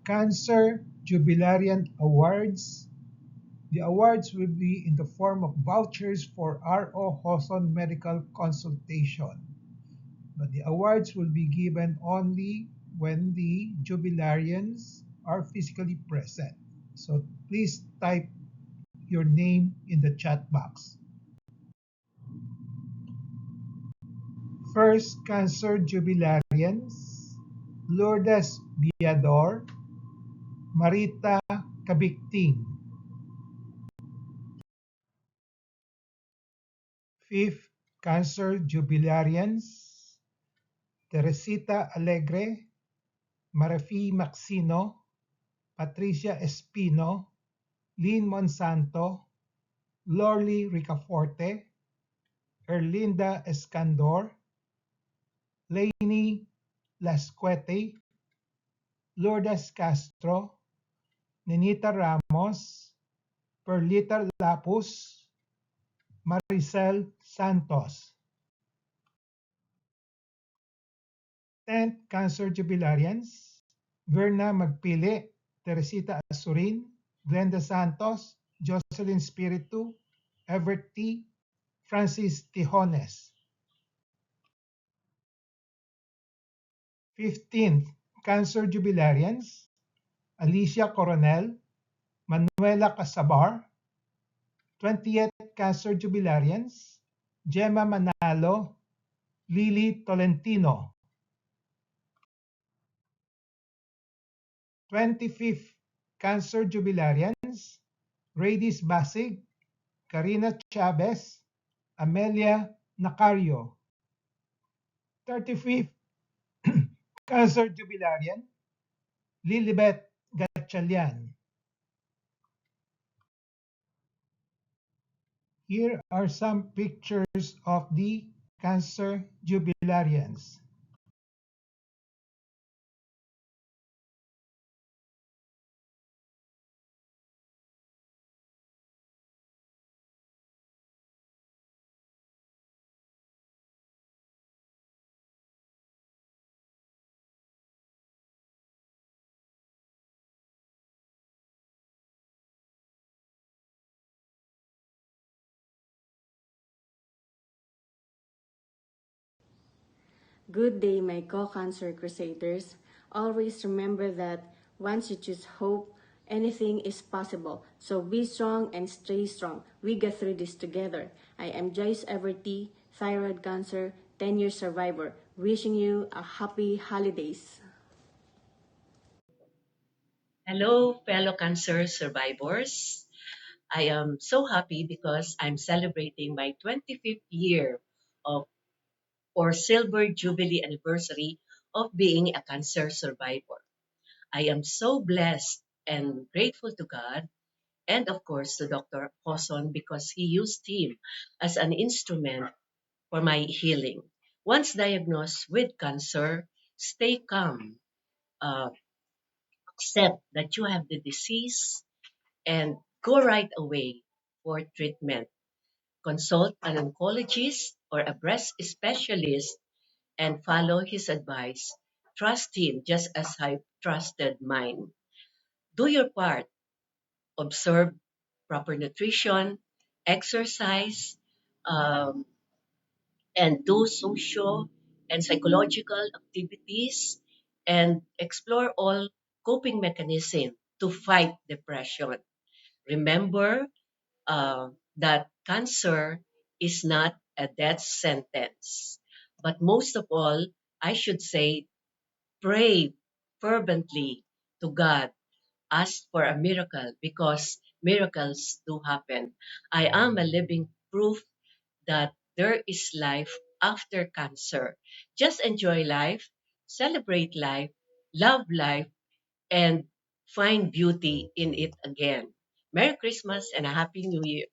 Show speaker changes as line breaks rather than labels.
Cancer Jubilarian Awards. The awards will be in the form of vouchers for RO Hoson medical consultation, but the awards will be given only when the jubilarians are physically present. So please type your name in the chat box. First Cancer Jubilarians, Lourdes Viador, Marita Cabicting. Fifth Cancer Jubilarians, Teresita Alegre, Marafi Maxino, Patricia Espino, Lynn Monsanto, Lorly Ricaforte, Erlinda Escandor, Lainey Lasquete, Lourdes Castro, Ninita Ramos, Perlita Lapus, Maricel Santos. 10th Cancer Jubilarians, Verna Magpili, Teresita Asurin, Glenda Santos, Jocelyn Spiritu, Everett T., Francis Tijones. 15th Cancer Jubilarians, Alicia Coronel, Manuela Casabar. 20th Cancer Jubilarians, Gemma Manalo, Lily Tolentino. 25th Cancer Jubilarians, Radis Basig, Karina Chavez, Amelia Nacario. 35th Cancer Jubilarian, Lilibet Gatchalian. Here are some pictures of the Cancer Jubilarians.
Good day, my co-cancer crusaders. Always remember that once you choose hope, anything is possible. So be strong and stay strong. We get through this together. I am Joyce Everty, thyroid cancer, 10-year survivor. Wishing you a happy holidays.
Hello, fellow cancer survivors. I am so happy because I'm celebrating my 25th year of or silver jubilee anniversary of being a cancer survivor. I am so blessed and grateful to God and of course to Dr. Hoson because he used him as an instrument for my healing. Once diagnosed with cancer, stay calm. Uh, Accept that you have the disease and go right away for treatment. Consult an oncologist or a breast specialist and follow his advice. Trust him just as I trusted mine. Do your part. Observe proper nutrition, exercise, um, and do social and psychological activities and explore all coping mechanisms to fight depression. Remember that cancer is not a death sentence. But most of all, I should say, pray fervently to God, ask for a miracle because miracles do happen. I am a living proof that there is life after cancer. Just enjoy life, celebrate life, love life, and find beauty in it again. Merry Christmas and a Happy New Year.